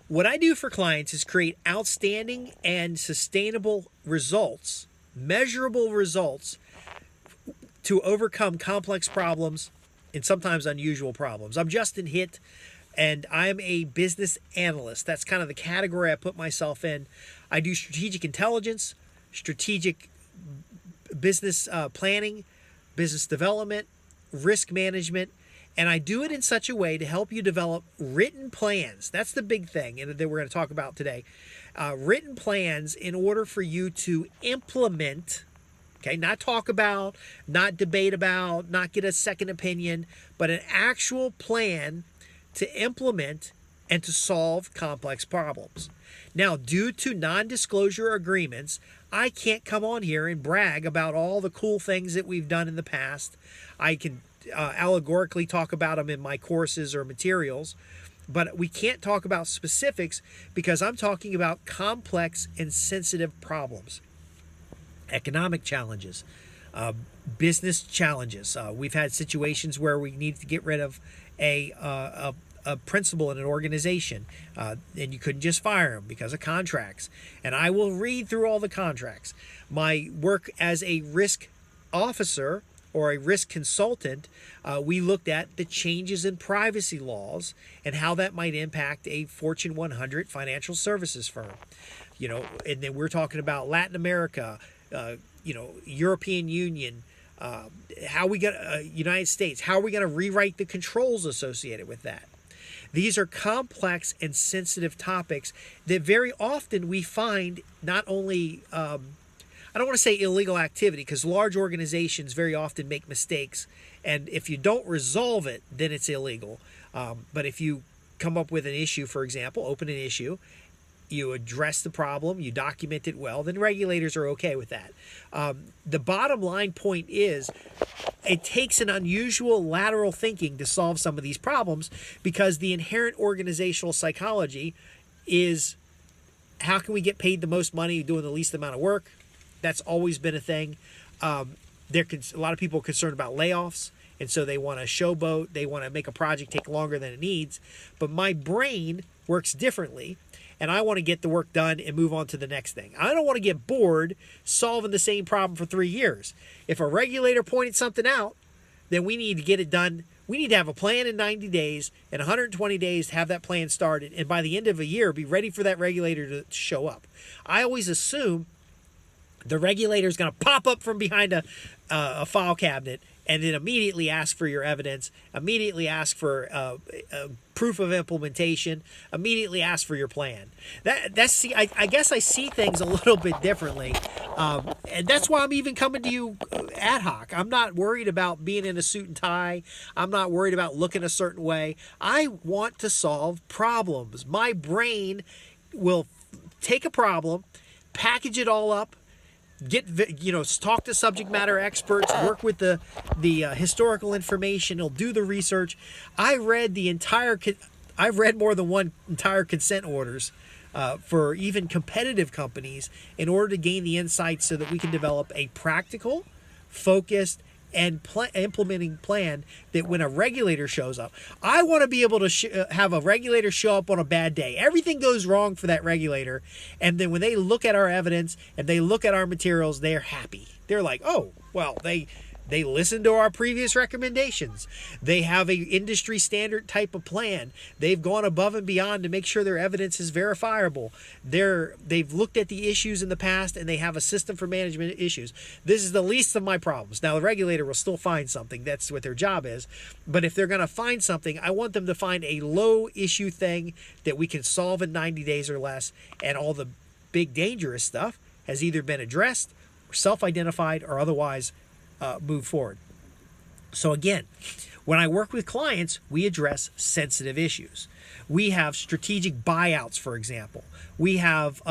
What I do for clients is create outstanding and sustainable results, measurable results to overcome complex problems and sometimes unusual problems. I'm Justin Hitt, and I'm a business analyst. That's kind of the category I put myself in. I do strategic intelligence, strategic business planning, business development, risk management, and I do it in such a way to help you develop written plans. That's the big thing and that we're going to talk about today. Written plans in order for you to implement, okay, not talk about, not debate about, not get a second opinion, but an actual plan to implement and to solve complex problems. Now, due to non-disclosure agreements, I can't come on here and brag about all the cool things that we've done in the past. I can allegorically talk about them in my courses or materials, but we can't talk about specifics because I'm talking about complex and sensitive problems, economic challenges, business challenges. We've had situations where we need to get rid of a principal in an organization, and you couldn't just fire him because of contracts. And I will read through all the contracts. My work as a risk officer or a risk consultant, we looked at the changes in privacy laws and how that might impact a Fortune 100 financial services firm. You know, and then we're talking about Latin America, European Union, how we got United States, how are we going to rewrite the controls associated with that? These are complex and sensitive topics that very often we find not only, I don't want to say illegal activity, because large organizations very often make mistakes, and if you don't resolve it, then it's illegal. But if you come up with an issue, for example, open an issue, you address the problem, you document it well, then regulators are okay with that. The bottom line point is it takes an unusual lateral thinking to solve some of these problems because the inherent organizational psychology is how can we get paid the most money doing the least amount of work? That's always been a thing. A lot of people are concerned about layoffs, and so they want to showboat. They want to make a project take longer than it needs. But my brain works differently, and I want to get the work done and move on to the next thing. I don't want to get bored solving the same problem for 3 years. If a regulator pointed something out, then we need to get it done. We need to have a plan in 90 days and 120 days to have that plan started, and by the end of a year, be ready for that regulator to show up. I always assume the regulator is going to pop up from behind a file cabinet and then immediately ask for your evidence, immediately ask for proof of implementation, immediately ask for your plan. I guess I see things a little bit differently, and that's why I'm even coming to you ad hoc. I'm not worried about being in a suit and tie. I'm not worried about looking a certain way. I want to solve problems. My brain will take a problem, package it all up, talk to subject matter experts, work with the historical information. He'll do the research. I've read more than one entire consent orders for even competitive companies in order to gain the insights so that we can develop a practical, focused, and implementing plan that when a regulator shows up, I want to be able to have a regulator show up on a bad day. Everything goes wrong for that regulator, and then when they look at our evidence and they look at our materials, they're happy. They're like, oh, well, they listened to our previous recommendations. They have a industry standard type of plan. They've gone above and beyond to make sure their evidence is verifiable. They've looked at the issues in the past and they have a system for management issues. This is the least of my problems. Now, the regulator will still find something. That's what their job is. But if they're going to find something, I want them to find a low issue thing that we can solve in 90 days or less, and all the big dangerous stuff has either been addressed, or self-identified, or otherwise move forward. So again, when I work with clients, we address sensitive issues. We have strategic buyouts, for example. We have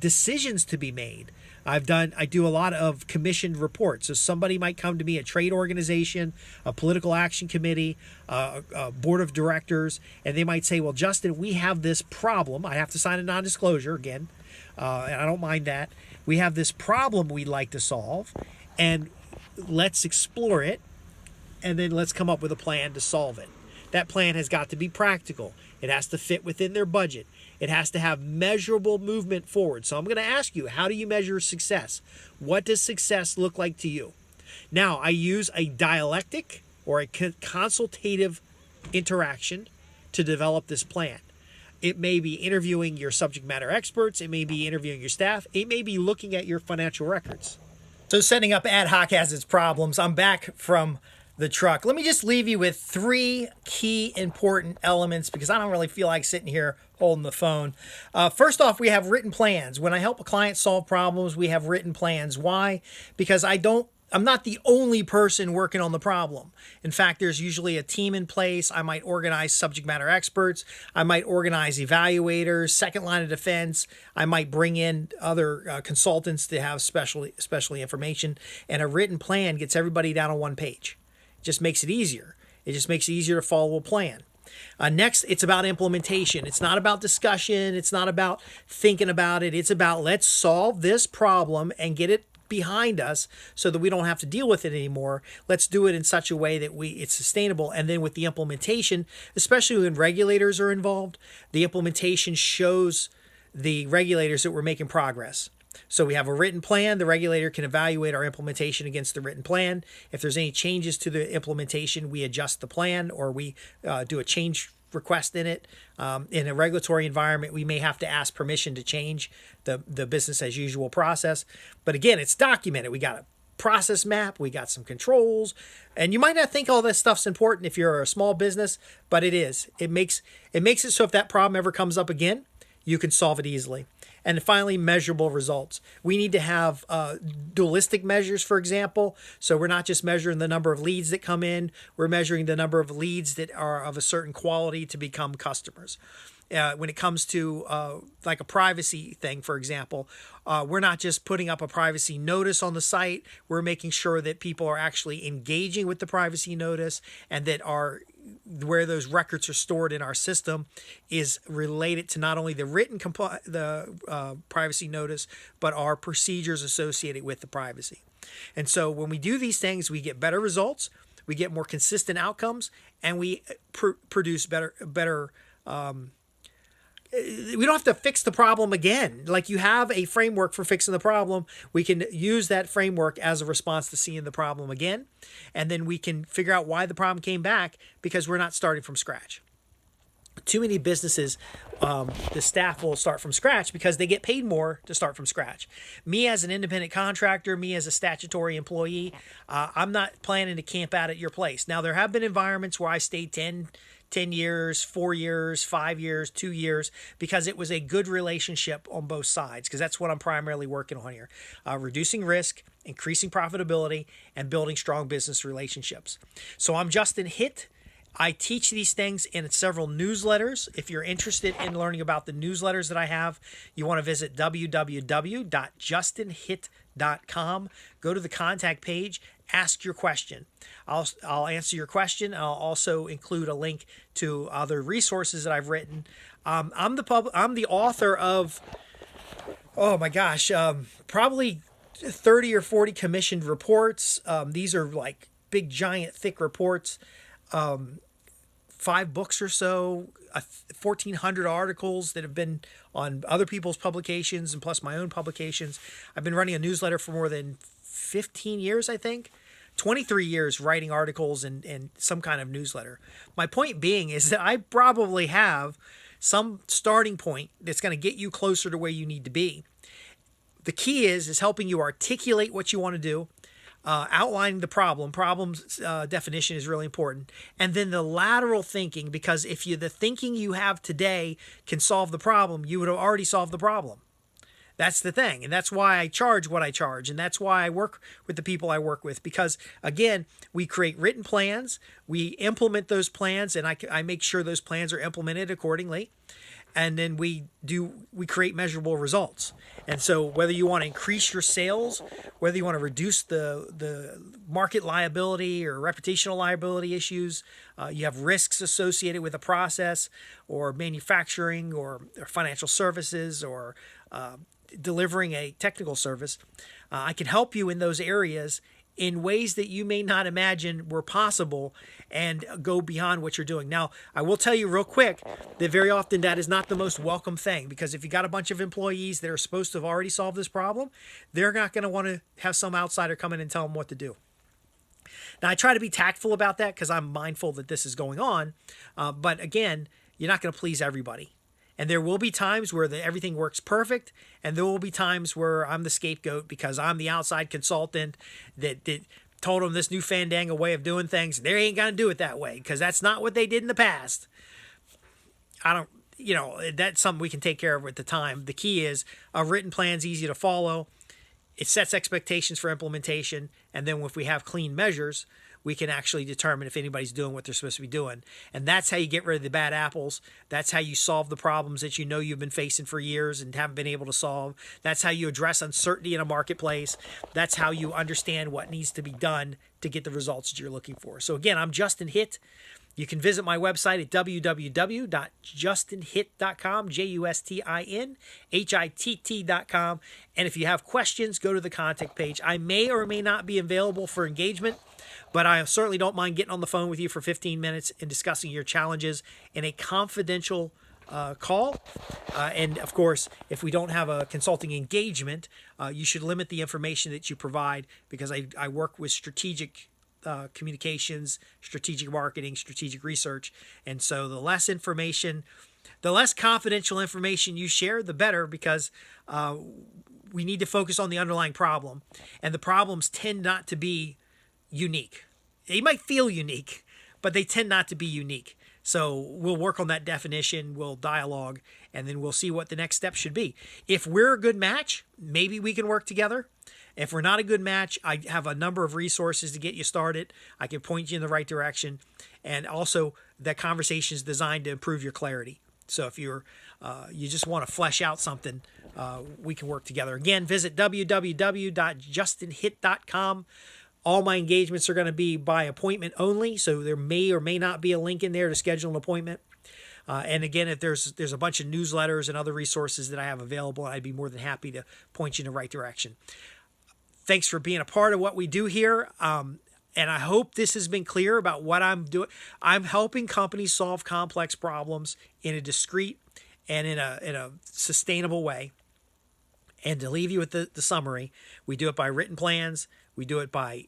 decisions to be made. I do a lot of commissioned reports. So somebody might come to me, a trade organization, a political action committee, a board of directors, and they might say, well, Justin, we have this problem. I have to sign a non-disclosure again, and I don't mind that. We have this problem we'd like to solve, and let's explore it, and then let's come up with a plan to solve it. That plan has got to be practical. It has to fit within their budget. It has to have measurable movement forward. So I'm going to ask you, how do you measure success? What does success look like to you? Now, I use a dialectic or a consultative interaction to develop this plan. It may be interviewing your subject matter experts. It may be interviewing your staff. It may be looking at your financial records. So setting up ad hoc has its problems. I'm back from the truck. Let me just leave you with 3 key important elements because I don't really feel like sitting here holding the phone. First off, we have written plans. When I help a client solve problems, we have written plans. Why? Because I'm not the only person working on the problem. In fact, there's usually a team in place. I might organize subject matter experts. I might organize evaluators, second line of defense. I might bring in other consultants to have special information. And a written plan gets everybody down on one page. It just makes it easier. It just makes it easier to follow a plan. Next, it's about implementation. It's not about discussion. It's not about thinking about it. It's about let's solve this problem and get it behind us so that we don't have to deal with it anymore. Let's do it in such a way that it's sustainable. And then with the implementation, especially when regulators are involved, the implementation shows the regulators that we're making progress. So we have a written plan. The regulator can evaluate our implementation against the written plan. If there's any changes to the implementation, we adjust the plan or we do a change request in it. In a regulatory environment, we may have to ask permission to change the business as usual process. But again, it's documented. We got a process map, we got some controls, and you might not think all this stuff's important if you're a small business, but it is. It makes it so if that problem ever comes up again, you can solve it easily. And finally, measurable results. We need to have dualistic measures, for example. So we're not just measuring the number of leads that come in, we're measuring the number of leads that are of a certain quality to become customers. When it comes to like a privacy thing, for example, we're not just putting up a privacy notice on the site. We're making sure that people are actually engaging with the privacy notice and that where those records are stored in our system is related to not only the written privacy notice, but our procedures associated with the privacy. And so when we do these things, we get better results, we get more consistent outcomes, and we produce better we don't have to fix the problem again. Like you have a framework for fixing the problem. We can use that framework as a response to seeing the problem again. And then we can figure out why the problem came back because we're not starting from scratch. Too many businesses, the staff will start from scratch because they get paid more to start from scratch. Me as an independent contractor, me as a statutory employee, I'm not planning to camp out at your place. Now, there have been environments where I stayed 10 years, 4 years, 5 years, 2 years, because it was a good relationship on both sides, because that's what I'm primarily working on here. Reducing risk, increasing profitability, and building strong business relationships. So I'm Justin Hitt. I teach these things in several newsletters. If you're interested in learning about the newsletters that I have, you want to visit www.justinhitt.com. Go to the contact page, ask your question. I'll answer your question. I'll also include a link to other resources that I've written. I'm the author of, oh my gosh, probably 30 or 40 commissioned reports. These are like big, giant, thick reports. 5 books or so, 1,400 articles that have been on other people's publications and plus my own publications. I've been running a newsletter for more than 15 years, I think. 23 years writing articles and some kind of newsletter. My point being is that I probably have some starting point that's going to get you closer to where you need to be. The key is helping you articulate what you want to do, outlining the problem's definition is really important, and then the lateral thinking, because if the thinking you have today can solve the problem, you would have already solved the problem. That's the thing, and that's why I charge what I charge, and that's why I work with the people I work with, because again, we create written plans, we implement those plans, and I make sure those plans are implemented accordingly. And then we create measurable results. And so whether you want to increase your sales, whether you want to reduce the market liability or reputational liability issues, you have risks associated with a process or manufacturing or financial services or delivering a technical service, I can help you in those areas in ways that you may not imagine were possible and go beyond what you're doing. Now, I will tell you real quick that very often that is not the most welcome thing, because if you got a bunch of employees that are supposed to have already solved this problem, they're not going to want to have some outsider come in and tell them what to do. Now, I try to be tactful about that because I'm mindful that this is going on. But again, you're not going to please everybody. And there will be times where everything works perfect, and there will be times where I'm the scapegoat because I'm the outside consultant that told them this new fandango way of doing things. They ain't going to do it that way because that's not what they did in the past. That's something we can take care of at the time. The key is a written plan's easy to follow. It sets expectations for implementation. And then if we have clean measures, we can actually determine if anybody's doing what they're supposed to be doing. And that's how you get rid of the bad apples. That's how you solve the problems that you know you've been facing for years and haven't been able to solve. That's how you address uncertainty in a marketplace. That's how you understand what needs to be done to get the results that you're looking for. So again, I'm Justin Hitt. You can visit my website at www.justinhitt.com, JUSTINHITT.com. And if you have questions, go to the contact page. I may or may not be available for engagement, but I certainly don't mind getting on the phone with you for 15 minutes and discussing your challenges in a confidential call. And of course, if we don't have a consulting engagement, you should limit the information that you provide, because I work with strategic communications, strategic marketing, strategic research. And so the less confidential information you share, the better, because we need to focus on the underlying problem. And the problems tend not to be unique. They might feel unique, but they tend not to be unique. So we'll work on that definition, we'll dialogue, and then we'll see what the next step should be. If we're a good match, maybe we can work together. If we're not a good match, I have a number of resources to get you started. I can point you in the right direction. And also, that conversation is designed to improve your clarity. So if you just want to flesh out something, we can work together. Again, visit www.justinhitt.com. All my engagements are going to be by appointment only, so there may or may not be a link in there to schedule an appointment. And again, if there's a bunch of newsletters and other resources that I have available, I'd be more than happy to point you in the right direction. Thanks for being a part of what we do here. And I hope this has been clear about what I'm doing. I'm helping companies solve complex problems in a discreet and in a sustainable way. And to leave you with the summary, we do it by written plans. We do it by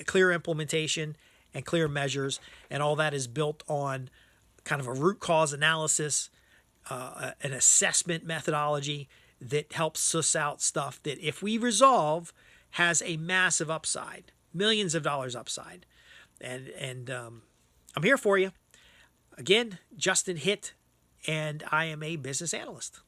clear implementation and clear measures. And all that is built on kind of a root cause analysis, an assessment methodology that helps suss out stuff that, if we resolve, has a massive upside, millions of dollars upside. And I'm here for you. Again, Justin Hitt, and I am a business analyst.